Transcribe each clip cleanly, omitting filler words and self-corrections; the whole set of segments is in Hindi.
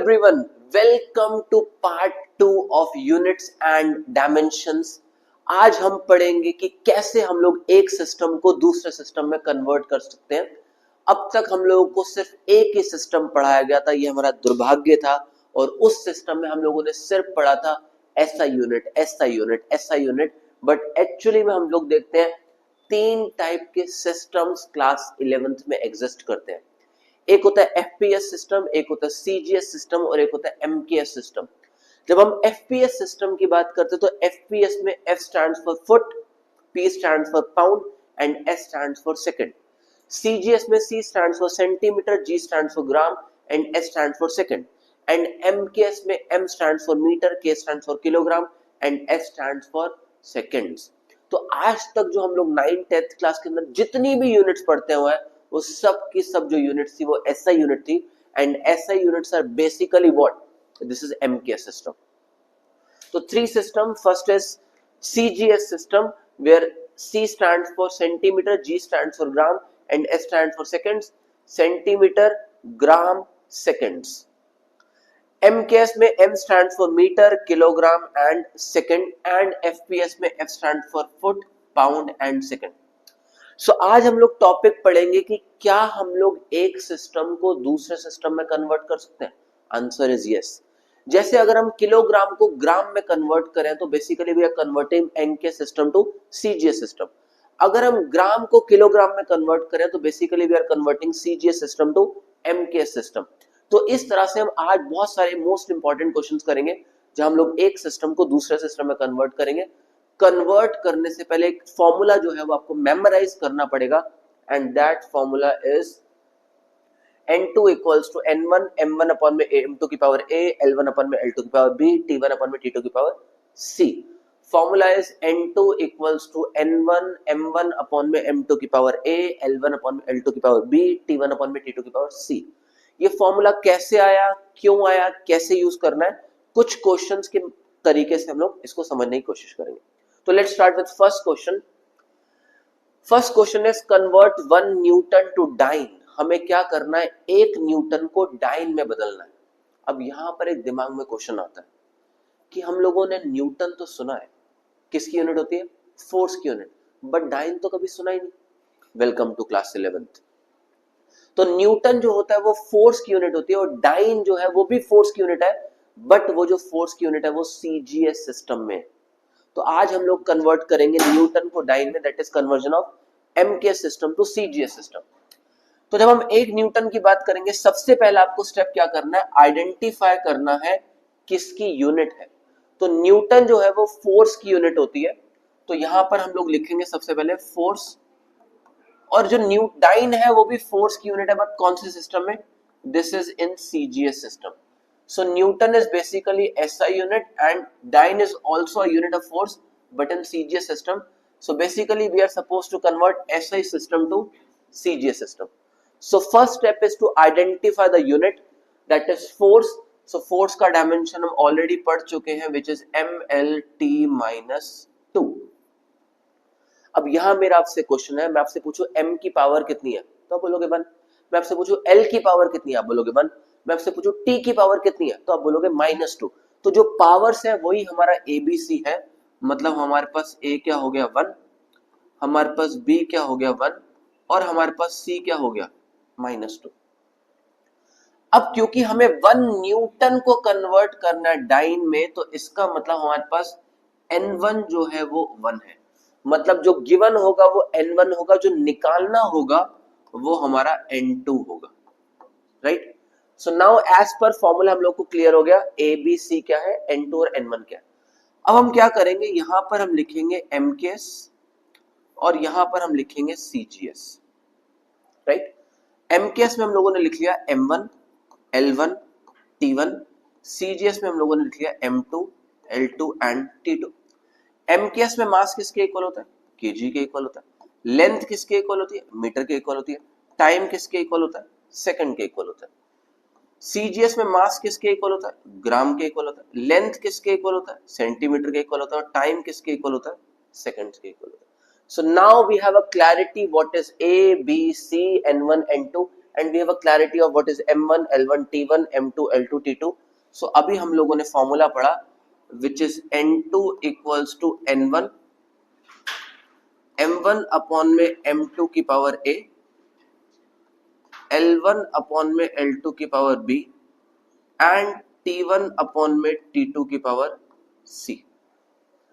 everyone, welcome to part 2 of units and dimensions। आज हम पढ़ेंगे कि कैसे हम लोग एक सिस्टम को दूसरे सिस्टम में कन्वर्ट कर सकते हैं। अब तक हम लोगों को सिर्फ एक ही सिस्टम पढ़ाया गया था, ये हमारा दुर्भाग्य था, और उस सिस्टम में हम लोगों ने सिर्फ पढ़ा था ऐसा यूनिट ऐसा यूनिट ऐसा यूनिट। बट एक्चुअली में हम लोग देखते हैं तीन टाइप के सिस्टम्स क्लास 11th में एग्जिस्ट करते हैं। एक होता है एफपीएस सिस्टम, एक होता है सीजीएस सिस्टम और एक होता है एमकेएस सिस्टम। जब हम एफपीएस सिस्टम की बात करते हैं तो एफपीएस में F stands for foot, P stands for pound and S stands for second. CGS में C stands for centimetre, G stands for gram and S stands for second. And MKS में M stands for metre, K stands for kilogram and S stands for seconds. तो आज तक जो हम लोग 9th 10th क्लास के अंदर जितनी भी यूनिट्स पढ़ते हुए हैं वो सब की सब जो यूनिट्स थी वो एसआई यूनिट थी। And SI units are basically what, this is MKS system. तो three system, first is CGS system where C stands for centimeter, G stands for gram and S stands for seconds, centimeter, gram, seconds। MKS में M stands for meter, kilogram and second and FPS में F stands for foot, pound and second। सो आज हम लोग टॉपिक पढ़ेंगे कि क्या हम लोग एक सिस्टम को दूसरे सिस्टम में कन्वर्ट कर सकते हैं। Answer is yes. जैसे अगर हम किलोग्राम को ग्राम में कन्वर्ट करें तो basically we are converting MK system to CGS system. अगर हम ग्राम को किलोग्राम में कन्वर्ट करें तो basically we are converting CGS system to MK system. तो इस तरह से हम आज बहुत सारे मोस्ट इंपॉर्टेंट क्वेश्चंस करेंगे जहां हम लोग एक सिस्टम को दूसरे सिस्टम में कन्वर्ट करेंगे। कन्वर्ट करने से पहले एक फॉर्मूला जो है वो आपको मेमोराइज करना पड़ेगा and that formula is n2 equals to n1 m1 upon में m2 की पावर a, l1 अपॉन में l2 की पावर b, t1 अपॉन में t2 की power c। Formula is n2 equals to n1 m1 upon में m2 की पावर a, l1 अपॉन में l2 की पावर b, t1 अपॉन में t2 की पावर c। ये फॉर्मूला कैसे आया, क्यों आया, कैसे यूज करना है, कुछ क्वेश्चंस के तरीके से हम लोग इसको समझने की कोशिश करेंगे। तो let's start with first question. First question is convert 1 newton to dyne. हमें क्या करना है, एक न्यूटन को डाइन में बदलना है। अब यहां पर एक दिमाग में क्वेश्चन आता है कि हम लोगों ने न्यूटन तो सुना है, किसकी यूनिट होती है, फोर्स की यूनिट, बट डाइन तो कभी सुना ही नहीं। Welcome to class 11th। तो न्यूटन जो होता है वो फोर्स की यूनिट होती है और डाइन जो है वो भी फोर्स की यूनिट है, बट वो जो फोर्स की यूनिट है वो सीजीएस सिस्टम में। तो आज हम लोग कन्वर्ट करेंगे न्यूटन को डाइन में, that is conversion of MK system to CGS system. तो जब हम एक न्यूटन की बात करेंगे सबसे पहले आपको स्टेप क्या करना है, आइडेंटिफाई करना है किसकी यूनिट है। तो न्यूटन जो है वो फोर्स की यूनिट होती है, तो यहां पर हम लोग लिखेंगे सबसे पहले फोर्स। और जो डाइन है वो भी फोर्स की यूनिट है, बट कौन से सिस्टम में, this is in CGS system. So Newton is basically SI unit and dyne is also a unit of force but in CGS system. So basically we are supposed to convert SI system to CGS system. So first step is to identify the unit, that is force. So force का dimension हम already पढ़ चुके हैं which is MLT minus 2. अब यहाँ मेरा आपसे क्वेश्चन है, मैं आपसे पूछूं M की पावर कितनी है तो आप बोलोगे 1। मैं आपसे पूछूं L की पावर कितनी है, आप बोलोगे 1। मैं आपसे पूछूं T की पावर कितनी है तो आप बोलोगे -2। तो जो पावर्स है वही हमारा ABC है, मतलब हमारे पास A क्या हो गया 1, हमारे पास B क्या हो गया 1 और हमारे पास C क्या हो गया -2। अब क्योंकि हमें 1 न्यूटन को कन्वर्ट करना है डाइन में, तो इसका मतलब हमारे पास N1 जो है वो 1 है, मतलब जो गिवन होगा वो N1 होगा, जो निकालना होगा वो हमारा N2 होगा, right. So now as per formula हम लोग को क्लियर हो गया, ए बी सी क्या है, N2 और N1 क्या है। अब हम क्या करेंगे, यहां पर हम लिखेंगे MKS और यहां पर हम लिखेंगे CGS, राइट। MKS में हम लोगों ने लिख लिया M1 L1 T1, CGS में हम लोगों ने लिख लिया M2 L2 and T2। MKS में मास किसके इक्वल होता है, केजी के इक्वल होता है। लेंथ किसके इक्वल होती है, मीटर के इक्वल होती है। टाइम किसके इक्वल होता है, सेकंड के इक्वल होता है। सीजीएस में मास किसके इक्वल होता है, ग्राम के इक्वल होता है। लेंथ किसके इक्वल होता है, सेंटीमीटर के इक्वल होता है। और टाइम किसके इक्वल होता है, सेकंड्स के इक्वल होता है। So now we have a clarity what is A B C N1 N2 and we have a clarity of what is m1 l1 t1 m2 l2 t2. So अभी हम लोगों ने फॉर्मूला पढ़ा which is n2 equals to n1 m1 upon में m2 की पावर a l1 अपॉन में l2 की power b and t1 upon में t2 की पावर c,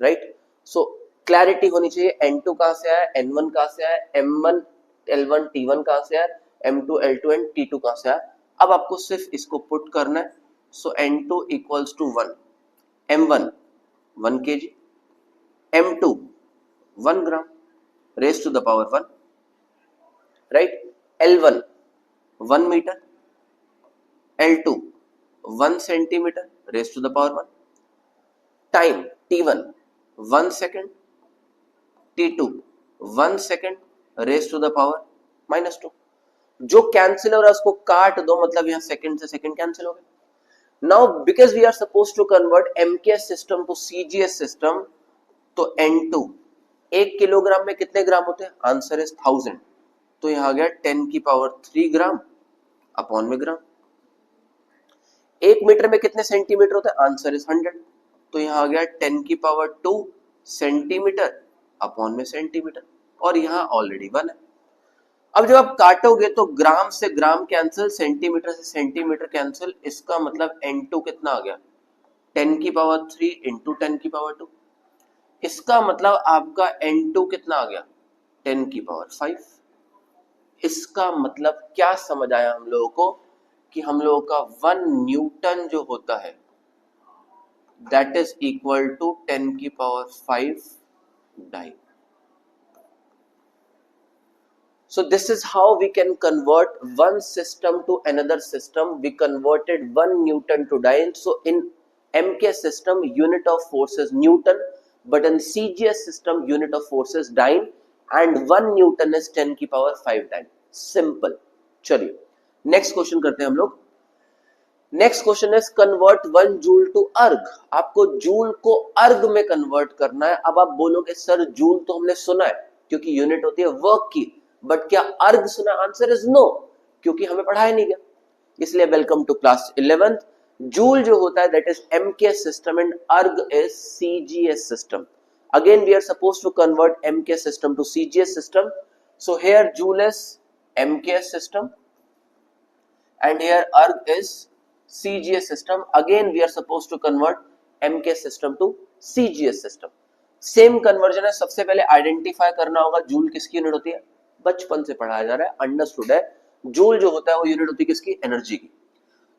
राइट. सो क्लैरिटी होनी चाहिए n2 कहां से आया, n1 कहां से आया, m1 l1 t1 कहां से आया, m2 l2 एंड t2 कहां से आया. अब आपको सिर्फ इसको पुट करना है. So n2 equals to 1, m1 1 kg, m2 1 gram raise to the power 1, right. l1 1 metre, l2 1 centimetre raise to the power 1. Time t1 1 second, t2 1 second raise to the power -2. जो कैंसिल हो रहा है उसको काट दो, मतलब यहां सेकेंड से सेकेंड कैंसिल हो गया. Now because we are suppose to convert MKS system to CGS system, तो N2 1 किलोग्राम में कितने ग्राम होते हैं, आंसर इज 1000. तो यहां आ गया 10 की पावर 3 ग्राम अपॉन में ग्राम. 1 मीटर में कितने सेंटीमीटर होते हैं, आंसर इज 100. तो यहां आ गया 10 की पावर 2 सेंटीमीटर अपॉन में सेंटीमीटर, और यहां ऑलरेडी 1 है. अब जब आप काटोगे तो ग्राम से ग्राम कैंसिल, सेंटीमीटर से सेंटीमीटर कैंसिल. इसका मतलब N2 कितना आ गया, 10 की पावर 3 इंटू 10 की पावर 2. इसका मतलब आपका N2 कितना आ गया, 10 की पावर 5. इसका मतलब क्या समझ आया हम लोगों को, कि हम लोगों का 1 न्यूटन जो होता है that is equal to 10 की power 5 dyne. So this is how we can convert one system to another system. We converted 1 Newton to dyne. So in MK system unit of force is Newton, but in CGS system unit of force is dyne, and 1 Newton is 10 की पावर 5 dyne. Simple. चलिए नेक्स्ट क्वेश्चन करते हैं हम लोग. Next question is convert 1 joule to erg. आपको जूल को अर्ग में कन्वर्ट करना है. अब आप बोलोगे सर जूल तो हमने सुना है क्योंकि यूनिट होती है वर्क की, बट क्या अर्ग सुना, आंसर इज नो, क्योंकि हमें पढ़ाया नहीं गया. इसलिए welcome to class 11th. Joule जो होता है that is MKS system and erg is CGS system. Again we are suppose to convert MKS system to CGS system. So here joule is MKS system and here erg is CGS system. Again we are supposed to convert MKS system to CGS system. Same conversion है. सबसे पहले आइडेंटिफाई करना होगा जूल किसकी यूनिट होती है, बचपन से पढ़ाया जा रहा है, अंडरस्टूड है. जूल जो होता है वो यूनिट होती है किसकी, एनर्जी की.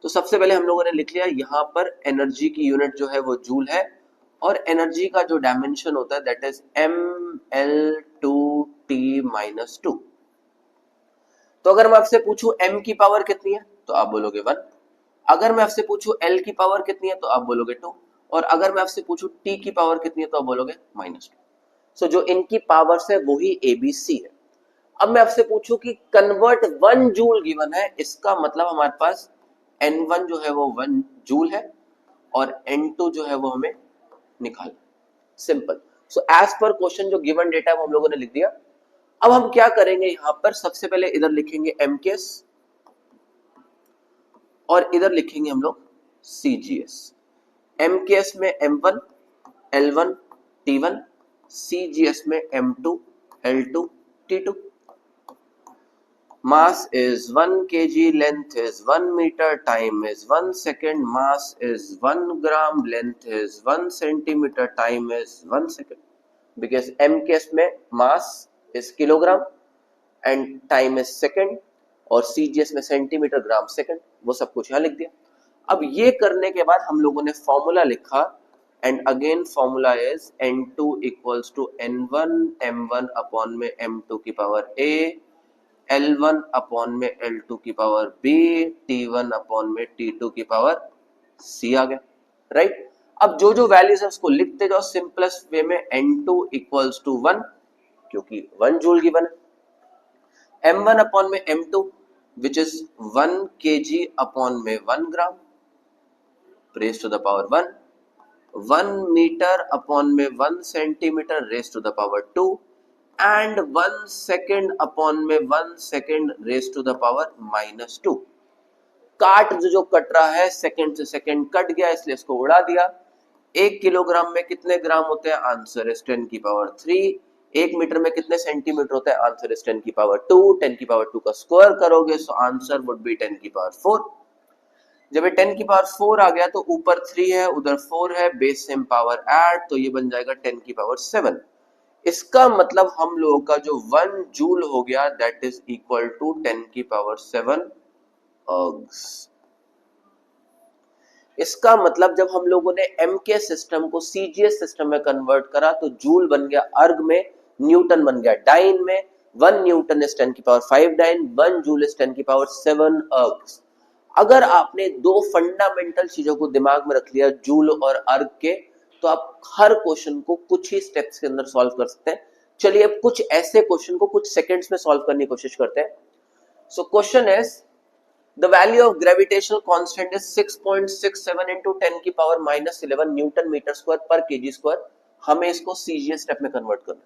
तो सबसे पहले हम लोगों ने लिख लिया यहाँ पर एनर्जी की यूनिट जो है वो जूल है, और एनर्जी का जो डायमेंशन होता है दैट इज mL2T-2. तो अगर मैं आपसे पूछूं m की पावर कितनी है तो आप बोलोगे 1. अगर मैं आपसे पूछूं l की पावर कितनी है तो आप बोलोगे 2. और अगर मैं आपसे पूछूं t की पावर कितनी है तो आप बोलोगे -2. सो जो इनकी पावर्स है वही ABC है. अब मैं आपसे पूछूं कि कन्वर्ट 1 जूल गिवन है, इसका मतलब हमारे पास n1 जो है वो 1 जूल है और n2 जो है वो हमें निकालना. Simple. So as per question जो गिवन डेटा है वो हम लोगों ने लिख दिया. अब हम क्या करेंगे, यहां पर सबसे पहले इधर लिखेंगे MKS और इधर लिखेंगे हम लोग CGS. MKS में M1 L1 T1, CGS में M2 L2 T2. Mass is 1 kg, length is 1 meter, time is 1 second, mass is 1 gram, length is 1 centimeter, time is 1 second. Because MKS में mass is kilogram and time is second, और CGS में सेंटीमीटर ग्राम सेकंड, वो सब कुछ यहाँ लिख दिया. अब ये करने के बाद हम लोगों ने फॉर्मूला लिखा, and again formula is N2 equals to N1 M1 upon में M2 की पावर A, L1 अपॉन में L2 की पावर B, T1 अपॉन में T2 की पावर C आ गया, राइट. अब जो जो वैल्यूज है उसको लिखते जाओ सिंपलेस्ट वे में. N2 इक्वल्स टू 1 क्योंकि 1 जूल गिवन है, M1 अपॉन में M2 which is 1 kg upon में 1 gram raise to the power 1, 1 metre upon में 1 centimetre raise to the power 2, and 1 second upon में 1 second raise to the power -2। काट जो कट रहा है सेकेंड से सेकेंड कट गया, इसलिए इसको उड़ा दिया। 1 किलोग्राम में कितने ग्राम होते हैं? आंसर इज 10 की पावर 3। 1 मीटर में कितने सेंटीमीटर होते हैं? आंसर इज 10 की पावर 2। 10 की पावर 2 का स्क्वायर करोगे सो आंसर वुड बी 10 की पावर 4। जब ये 10 की पावर 4 आ गया तो ऊपर 3 है उधर 4 है, बेस सेम पावर ऐड, तो ये बन जाएगा 10 की पावर 7। इसका मतलब हम लोगों का जो 1 जूल हो गया दैट इज इक्वल टू 10 की पावर 7 अर्ग्स। इसका मतलब जब हम लोगों ने एमके सिस्टम को सीजीएस सिस्टम में कन्वर्ट करा तो जूल बन गया अर्ग में, न्यूटन बन गया डाइन में। 1 न्यूटन इज 10 की पावर 5 डाइन, 1 जूल इज 10 की पावर 7 अर्ग्स। अगर आपने दो फंडामेंटल चीजों को दिमाग में रख लिया जूल और अर्ग के, तो आप हर क्वेश्चन को कुछ ही स्टेप्स के अंदर सॉल्व कर सकते हैं। चलिए अब कुछ ऐसे क्वेश्चन को कुछ सेकंड्स में सॉल्व करने की कोशिश करते हैं। So question is the value of gravitational constant is 6.67 into 10 की पावर -11 न्यूटन मीटर स्क्वायर पर केजी स्क्वायर। हमें इसको सीजीएस स्टेप में कन्वर्ट करना है।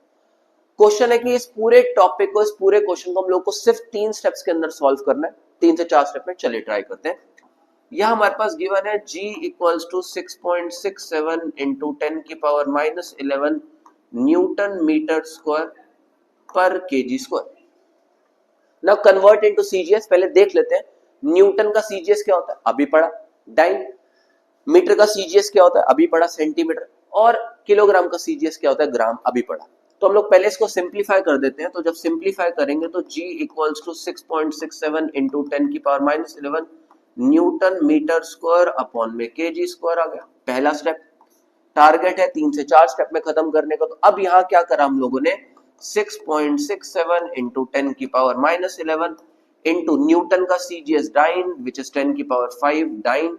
क्वेश्चन है कि इस पूरे टॉपिक को, इस पूरे क्वेश्चन को हम लोग को सिर्फ 3 स्टेप्स के अंदर सॉल्व करना है, 3 से 4 स्टेप में। चलिए ट्राई करते हैं। यह हमारे पास गिवन है g इक्वल्स टू 6.67 into 10 की पावर -11 न्यूटन मीटर स्क्वायर पर KG square. Now convert into CGS. पहले देख लेते हैं न्यूटन का सीजीएस क्या होता है, अभी पढ़ा। डाइन मीटर का सीजीएस क्या होता है, अभी पढ़ा, सेंटीमीटर। और किलोग्राम का सीजीएस क्या होता है, ग्राम, अभी पढ़ा। तो हम लोग पहले इसको सिंप्लीफाई कर देते हैं। तो जब सिंप्लीफाई करेंगे तो g इक्वल्स टू 6.67 इंटू 10 की power -11 newton metre square upon में केजी स्क्वायर आ गया। पहला स्टेप। टारगेट है 3 से 4 स्टेप में खत्म करने का। तो अब यहाँ क्या करा हम लोगों ने, 6.67 इंटू 10 की पावर -11 इंटू न्यूटन का सीजीएस डाइन विच इज 10 की पावर 5 डाइन,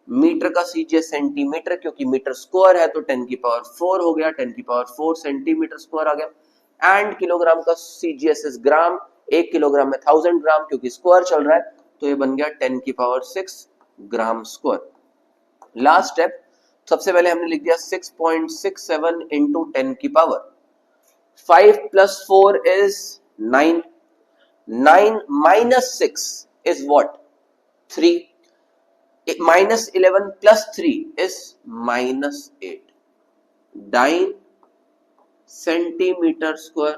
मीटर का सीजीएस सेंटीमीटर क्योंकि मीटर स्क्वायर है तो 10 की पावर 4 हो गया, 10 की पावर 4 सेंटीमीटर स्क्वायर आ गया। एंड किलोग्राम का सीजीएस इज ग्राम, 1 किलोग्राम में 1000 ग्राम क्योंकि स्क्वायर चल रहा है, तो ये बन गया 10 की पावर 6 ग्राम स्क्वायर। Last step. सबसे पहले हमने लिख दिया 6.67 इंटू 10 की power 5 plus 4 is 9, 9 minus 6 is what? 3. Minus 11 plus 3 is minus 8. Dyne centimetre square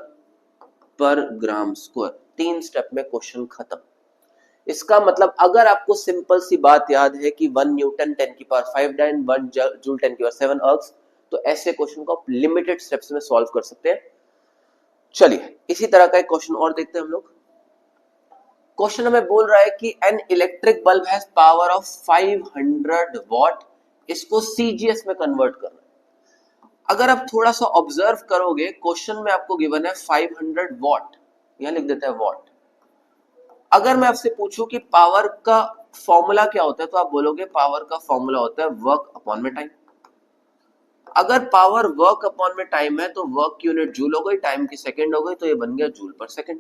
पर ग्राम स्क्वायर। 3 स्टेप में क्वेश्चन खत्म। इसका मतलब अगर आपको सिंपल सी बात याद है कि 1 न्यूटन 10 की पावर 5 डाइन, 1 जूल 10 की पावर 7 अर्ग्स, तो ऐसे क्वेश्चन को आप लिमिटेड स्टेप्स में सॉल्व कर सकते हैं। चलिए इसी तरह का एक क्वेश्चन और देखते हैं हम लोग। क्वेश्चन हमें बोल रहा है कि an electric bulb has power of 500 what, इसको सीजीएस में कन्वर्ट करना है। अगर आप थोड़ा सा ऑब्जर्व करोगे क्वेश्चन में आपको गिवन है 500 वॉट, यहां लिख देते हैं वॉट। अगर मैं आपसे पूछूं कि पावर का फॉर्मूला क्या होता है, तो आप बोलोगे पावर का फॉर्मूला होता है वर्क अपॉन में टाइम। अगर पावर वर्क अपॉन में टाइम है तो वर्क की यूनिट जूल हो गई, टाइम की सेकेंड हो गई, तो ये बन गया जूल पर सेकेंड।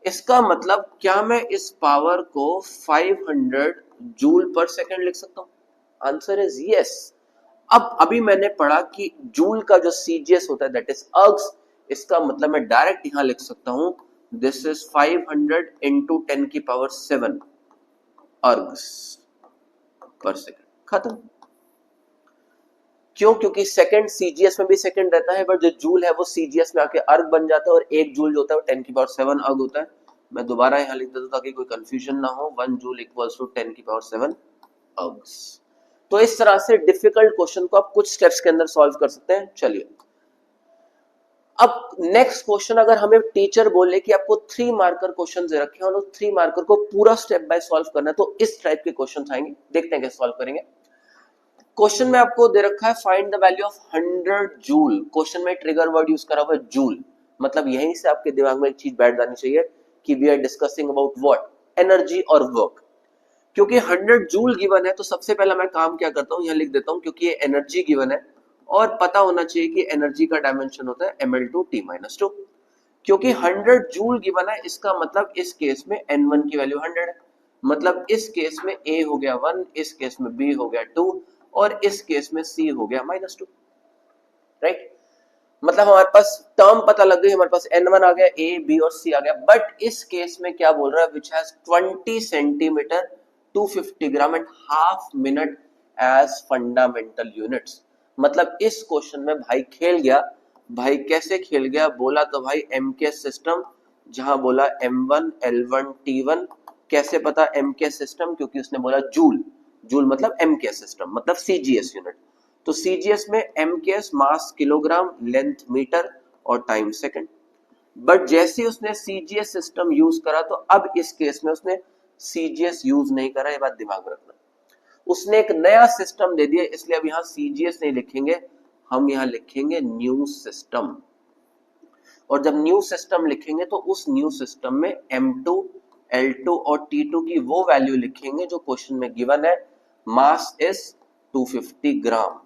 इसका मतलब क्या मैं इस पावर को 500 जूल पर सेकंड लिख सकता हूं? Answer is yes. अब अभी मैंने पढ़ा कि जूल का जो सीजीएस होता है दैट इज अर्ग्स। इसका मतलब मैं डायरेक्ट यहां लिख सकता हूं दिस इज 500 इंटू 10 की पावर 7 अर्ग्स पर सेकंड। खत्म। क्यों? क्योंकि सेकंड सीजीएस में भी सेकंड रहता है, बट जो जूल है वो सीजीएस में आके अर्ग बन जाता है, और 1 जूल जो होता है वो 10 की पावर 7 अर्ग होता है। मैं दोबारा यहां लिख देता हूं ताकि कोई कंफ्यूजन ना हो। 1 जूल इक्वल्स टू 10 की पावर 7 अर्ग्स। तो इस तरह से डिफिकल्ट क्वेश्चन को आप कुछ स्टेप्स के अंदर सॉल्व कर सकते हैं। चलिए अब नेक्स्ट क्वेश्चन, अगर हमें टीचर बोले कि आपको 3 मार्कर क्वेश्चन दे रखे हैं और 3 मार्कर को पूरा स्टेप बाय सॉल्व करना है, तो इस टाइप के क्वेश्चन आएंगे। देखते हैं कैसे सॉल्व करेंगे। क्वेश्चन में आपको दे रखा है find the value of 100 joule. Question में ट्रिगर वर्ड यूज करा हुआ है जूल, मतलब यहीं से आपके दिमाग में एक चीज बैठ जानी चाहिए कि we are discussing about what, energy और वर्क। क्योंकि 100 जूल गिवन है तो सबसे पहला मैं काम क्या करता हूं, यहां लिख देता हूं क्योंकि ये एनर्जी गिवन है और पता होना चाहिए कि एनर्जी का डायमेंशन होता है ml/t-2। क्योंकि 100 जूल गिवन है, इसका मतलब इस केस में n1 की वैल्यू 100 है, मतलब इस केस में a हो गया 1, इस केस में b हो गया 2 और इस केस में c हो गया -2, राइट। मतलब हमारे पास टर्म पता लग गई, हमारे पास N1 आ गया, A, B और C आ गया। बट इस केस में क्या बोल रहा है, which has 20 centimetre 250 gram at half minute as fundamental units. मतलब इस क्वेश्चन में भाई खेल गया। भाई कैसे खेल गया, बोला तो भाई MKS सिस्टम, जहां बोला M1 L1 T1। कैसे पता MKS सिस्टम, क्योंकि उसने बोला जूल। जूल मतलब MKS सिस्टम मतलब CGS यूनिट। तो सीजीएस में MKS मास किलोग्राम, लेंथ मीटर और टाइम सेकंड। बट जैसे उसने सीजीएस सिस्टम यूज करा, तो अब इस केस में उसने सीजीएस यूज नहीं करा, ये बात दिमाग में रखना। उसने एक नया सिस्टम दे दिया, इसलिए अब यहां सीजीएस नहीं लिखेंगे, हम यहां लिखेंगे न्यू सिस्टम। और जब न्यू सिस्टम लिखेंगे तो उस न्यू सिस्टम में M2 L2 और T2 की वो वैल्यू लिखेंगे जो क्वेश्चन में गिवन है। Mass is 250 gram,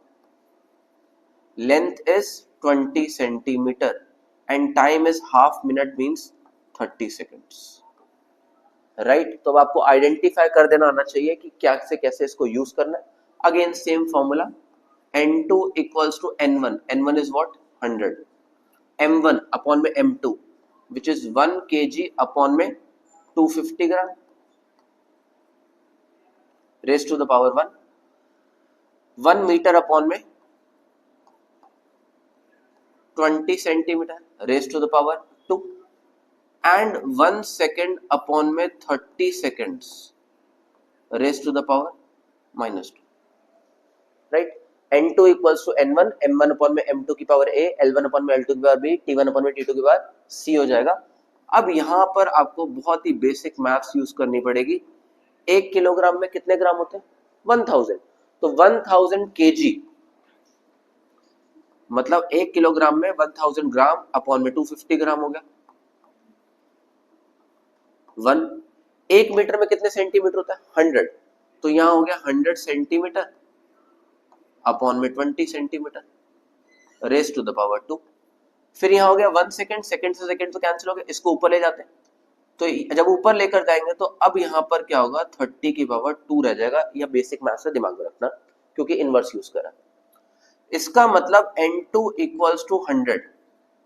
length is 20 centimeter and time is half minute means 30 seconds। Right, तो अब आपको आइडेंटिफाई कर देना आना चाहिए कि क्या से कैसे इसको यूज करना है। Again same formula, N2 equals to N1, N1 is what 100, M1 upon में M2 which is 1 kg upon में 250 gram raise to the power 1, 1 metre upon में 20 centimetre raise to the power 2 and 1 second upon में 30 seconds raised to the power -2, right? N2 equals to N1, M1 upon में M2 की पावर A, L1 upon में L2 की पावर B, T1 upon में T2 की पावर C हो जाएगा। अब यहाँ पर आपको बहुत ही बेसिक मैथ्स यूज करनी पड़ेगी। 1 किलोग्राम में कितने ग्राम होते हैं 1000, तो 1000 kg मतलब 1 किलोग्राम में 1000 ग्राम अपॉन में 250 ग्राम हो गया। 1 मीटर में कितने सेंटीमीटर होता है 100, तो यहां हो गया 100 सेंटीमीटर अपॉन में 20 centimetre raise to the power 2। फिर यहां हो गया 1 सेकंड, सेकंड से सेकंड तो कैंसिल हो गया, इसको ऊपर ले जाते हैं, तो जब ऊपर लेकर जाएंगे तो अब यहां पर क्या होगा 30 की पावर 2 रह जाएगा। यह बेसिक मैथ्स है, दिमाग में रखना, क्योंकि इनवर्स यूज करा। इसका मतलब N2 इक्वल्स टू 100,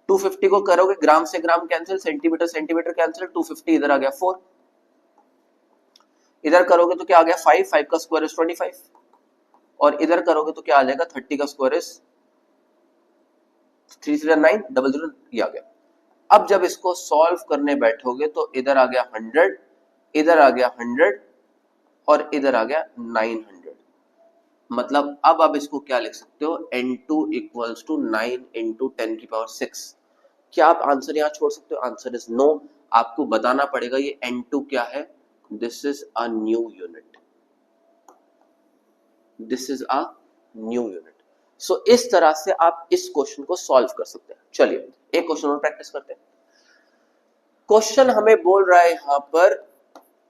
250 को करोगे ग्राम से gram cancel, centimetre centimetre cancel, 250 इधर आ गया 4, इधर करोगे तो क्या आ गया 5, 5 का स्क्वायर इज 25, और इधर करोगे तो क्या आ जाएगा 30 का स्क्वायर इज 339, 00 ये आ गया। अब जब इसको सॉल्व करने बैठोगे तो इधर आ गया 100, इधर आ गया 100 और इधर आ गया 900। मतलब अब आप इसको क्या लिख सकते हो, N2 इक्वल्स टू 9 इंटू 10 की पावर 6। क्या आप आंसर यहां छोड़ सकते हो, आंसर इज नो। आपको बताना पड़ेगा ये N2 क्या है, this is a new unit, this is a new unit. So इस तरह से आप इस क्वेश्चन को सॉल्व कर सकते हैं। चलिए एक क्वेश्चन और प्रैक्टिस करते हैं। क्वेश्चन हमें बोल रहा है यहां पर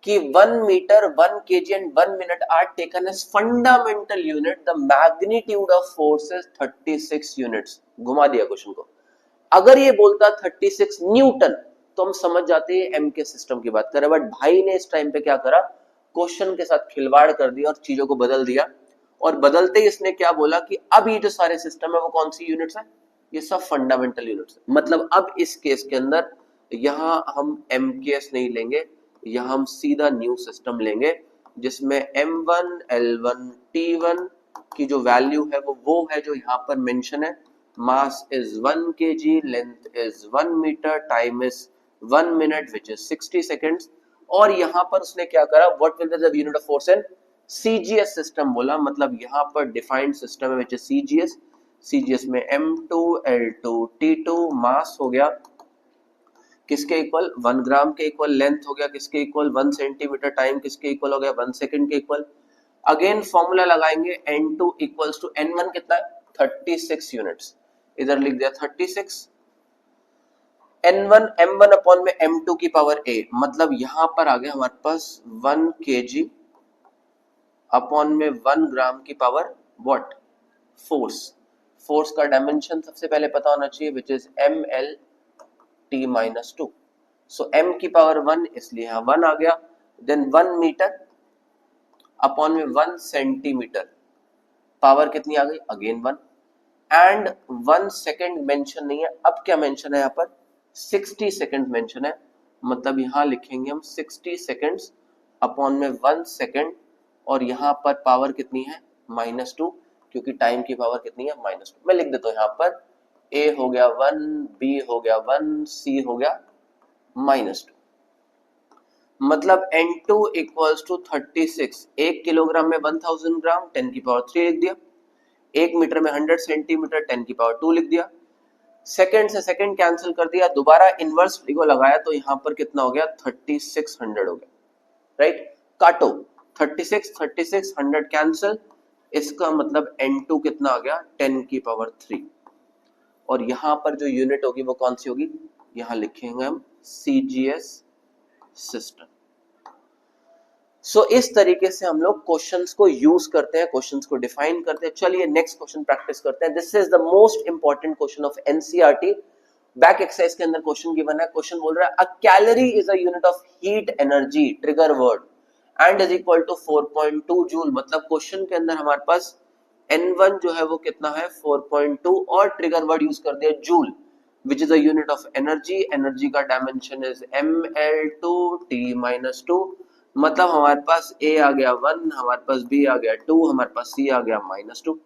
कि 1 metre 1 kg and 1 minute are taken as fundamental unit, the magnitude of force is 36 units. घुमा दिया क्वेश्चन को। अगर ये बोलता 36 न्यूटन तो हम समझ जाते हैं एमके सिस्टम की बात कर रहे हैं, बट भाई ने इस टाइम पे क्या करा, क्वेश्चन के साथ खिलवाड़ कर दिया और चीजों को बदल दिया। और बदलते ही इसने क्या बोला कि अब ये जो सारे सिस्टम है वो कौन सी यूनिट्स है, ये सब फंडामेंटल यूनिट्स है। मतलब अब इस केस के अंदर यहां हम एमकेएस नहीं लेंगे, यहां हम सीधा न्यू सिस्टम लेंगे, जिसमें M1 L1 T1 की जो वैल्यू है वो है जो यहाँ पर मेंशन है। Mass is 1 kg, length is 1 metre, time is 1 minute which is 60 seconds. और यहाँ पर उसने क्या करा, what will be the unit of force in CGS system बोला। मतलब यहाँ पर डिफाइंड सिस्टम है विच इज सीजीएस। सीजीएस में M2 L2 T2, मास हो गया किसके इक्वल 1 ग्राम के इक्वल, लेंथ हो गया किसके इक्वल 1 सेंटीमीटर, टाइम किसके इक्वल हो गया 1 सेकंड के इक्वल। अगेन फॉर्मूला लगाएंगे N2 इक्वल्स टू N1 कितना है 36 यूनिट्स, इधर लिख दिया 36, N1 M1 अपॉन में M2 की पावर A। मतलब यहां पर आ गया हमारे पास 1 kg अपॉन में 1 ग्राम की पावर व्हाट फोर्स। फोर्स का डायमेंशन सबसे पहले पता होना चाहिए which is ML T-2। So M की पावर 1 इसलिए यहां 1 आ गया। देन 1 मीटर अपॉन में 1 सेंटीमीटर, पावर कितनी आ गई अगेन 1, एंड 1 सेकेंड मेंशन नहीं है। अब क्या मेंशन है यहाँ पर? 60 सेकेंड मेंशन है, मतलब यहाँ लिखेंगे हम 60 सेकेंड्स अपॉन में 1 सेकेंड, और यहाँ पर पावर कितनी है? -2, क्योंकि टाइम की पावर कितनी है? -2। मैं लिख देता हूँ यहाँ पर A हो गया 1, B हो गया 1, C हो गया -2। मतलब N2 इक्वल्स टू 36। 1 किलोग्राम में 1000 ग्राम, 10 की पावर 3 लिख दिया। 1 मीटर में 100 सेंटीमीटर, 10 की पावर 2 लिख दिया। सेकंड से सेकंड कैंसिल कर दिया, दोबारा इनवर्स को लगाया तो यहाँ पर कितना हो गया? 3600 हो गया, राइट। काटो, 36 36 100 कैंसिल, इसका मतलब N2 कितना आ गया? 10 की पावर 3। और यहाँ पर जो यूनिट होगी वो कौन सी होगी? यहाँ लिखेंगे हम CGS सिस्टम। सो इस तरीके से हम लोग क्वेश्चंस को यूज करते हैं, क्वेश्चंस को डिफाइन करते हैं। चलिए नेक्स्ट क्वेश्चन प्रैक्टिस करते हैं। This is the most important question of NCERT. Back exercise के अंदर क्वेश्चन गिवन है। क्वेश्चन बोल रहा है a calorie is a unit of heat energy, trigger word, and is equal to 4.2 joule. मतलब क्वेश्चन के अंदर हमारे पास N1 जो है वो कितना है? 4.2, और ट्रिगर वर्ड यूज कर दिया joule, which is a unit of energy। Energy का डायमेंशन इज ml2t-2। मतलब हमारे पास A आ गया 1, हमारे पास B आ गया 2, हमारे पास C आ गया -2।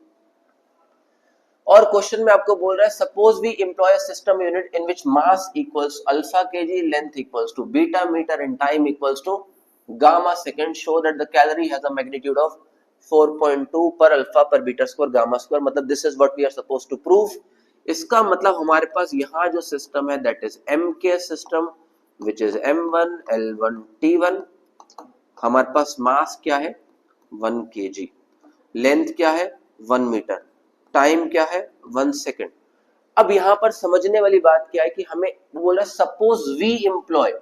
और क्वेश्चन में आपको बोल रहा है suppose we employ a system unit in which mass equals alpha kg, length equals to beta metre and time equals to gamma second. Show that the calorie has a magnitude of 4.2 per alpha per beta square gamma square. मतलब this is what we are suppose to prove. इसका मतलब हमारे पास यहाँ जो सिस्टम है that is MK system, which is M1 L1 T1। हमारे पास मास क्या है? 1 kg। लेंथ क्या है? 1 मीटर। टाइम क्या है? 1 सेकेंड। अब यहां पर समझने वाली बात क्या है कि हमें बोला सपोज वी एम्प्लॉय,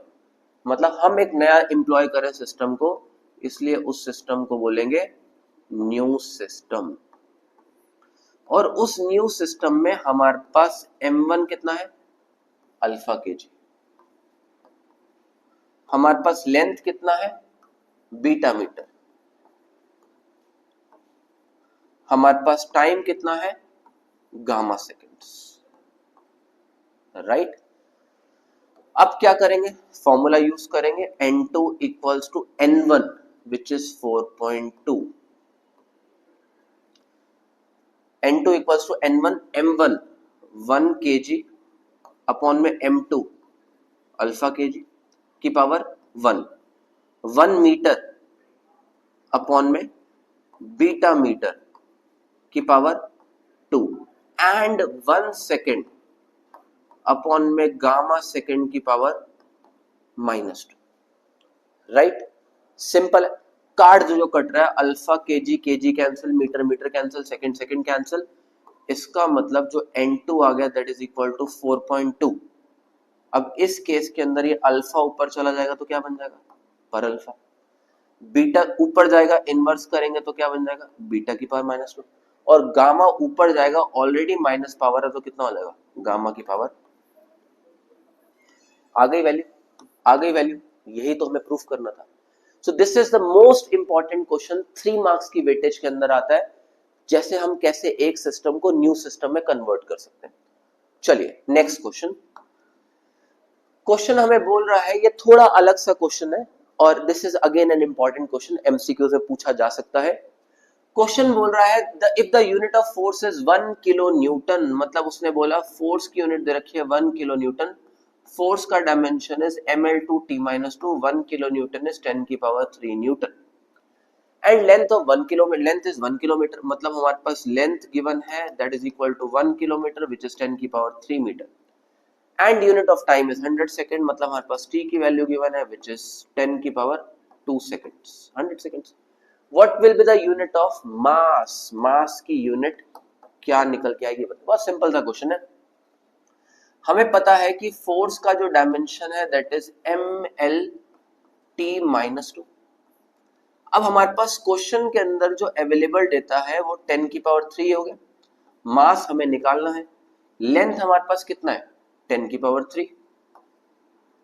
मतलब हम एक नया एम्प्लॉय करें सिस्टम को, इसलिए उस सिस्टम को बोलेंगे न्यू सिस्टम। और उस न्यू सिस्टम में हमारे पास M1 कितना है? अल्फा केजी। हमारे पास लेंथ कितना है? Beta metre. हमारे पास टाइम कितना है? Gamma seconds, right. अब क्या करेंगे? फॉर्मूला यूज करेंगे N2 equals to N1 which is 4.2। N2 equals to N1, M1 1 kg upon में M2 अल्फा केजी की पावर 1, 1 मीटर अपॉन में बीटा मीटर की पावर 2, एंड 1 सेकेंड अपॉन में गामा सेकेंड की पावर -2, राइट। सिंपल है। कार्ड जो कट रहा है alpha kg kg cancel, metre metre cancel, second second cancel. इसका मतलब जो N2 आ गया दैट इज इक्वल टू 4.2। अब इस केस के अंदर ये अल्फा ऊपर चला जाएगा तो क्या बन जाएगा? पर अल्फा। बीटा ऊपर जाएगा, इनवर्स करेंगे तो क्या बन जाएगा? बीटा की पावर -2। और गामा ऊपर जाएगा, ऑलरेडी माइनस पावर है तो कितना हो जाएगा? गामा की पावर। आ गई वैल्यू? आ गई वैल्यू? यही तो हमें प्रूफ करना था। So this is the most important question, 3 marks की वेटेज के अंदर आता है, जैसे हम कैसे एक सिस्टम को न्यू सिस्टम में कन्वर्ट कर सकते हैं। चलिए नेक्स्ट क्वेश्चन। क्वेश्चन हमें बोल रहा है, ये थोड़ा अलग सा क्वेश्चन है, और this is again an important question, MCQ से पूछा जा सकता है। क्वेश्चन बोल रहा है if the unit of force is 1 kilo Newton. मतलब उसने बोला फोर्स की यूनिट दे रखी है 1 किलो न्यूटन, फोर्स का dimension is ml2t-2, 1 kilo newton is 10 की power 3 newton, and length of 1 kilometre, length is 1 kilometre. मतलब हमारे पास लेंथ गिवन है that is equal to 1 kilometre which is 10 की power 3 metre, and unit of time is 100 second. मतलब हमारे पास t की वैल्यू गिवन है विच इज 10 की power 2 seconds, 100 seconds. What will be the unit of mass? Mass की यूनिट क्या निकल के आएगी? बहुत सिंपल सा क्वेश्चन है। हमें पता है कि फोर्स का जो डायमेंशन है दैट इज mlt-2। अब हमारे पास क्वेश्चन के अंदर जो अवेलेबल डेटा है वो 10 की पावर 3 हो गया। मास हमें निकालना है, लेंथ हमारे पास कितना है? 10 की पावर 3।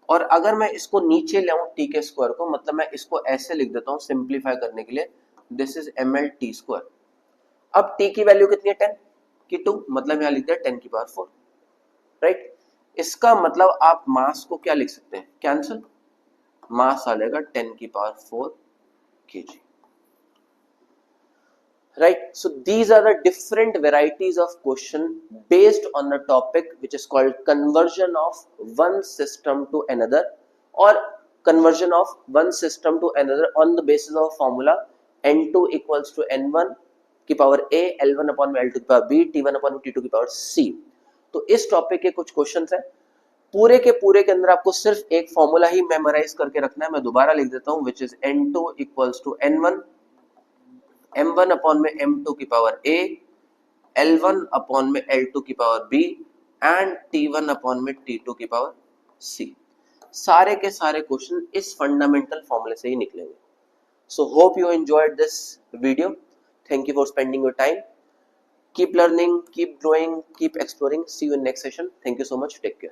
और अगर मैं इसको नीचे ले आऊं टी के स्क्वायर को, मतलब मैं इसको ऐसे लिख देता हूं सिंप्लीफाई करने के लिए, this is ml t square. अब t की वैल्यू कितनी है? 10। कि 2, मतलब यहाँ लिख दिया 10 की पावर 4, राइट। इसका मतलब आप मास को क्या लिख सकते हैं, कैंसिल, मास आ जाएगा 10 की power 4 kg, right? So these are the different varieties of question based on the topic which is called conversion of one system to another, or conversion of one system to another on the basis of formula n2 equals to n1 की पावर a, l1 अपॉन में l2 की पावर b, t1 अपॉन में t2 की पावर c। तो इस टॉपिक के कुछ क्वेश्चंस हैं, पूरे के पूरे के अंदर आपको सिर्फ एक फॉर्मूला ही मेमोराइज करके रखना है। मैं दोबारा लिख देता हूं, which is n2 equals to n1, m1 upon में m2 की पावर a, l1 अपॉन में l2 की power b and t1 upon में t2 की पावर c। सारे के सारे क्वेश्चन इस फंडामेंटल फॉर्मूले से ही निकलेंगे। So hope you enjoyed this video, thank you for spending your time, keep learning, keep growing, keep exploring, see you in next session, thank you so much, take care।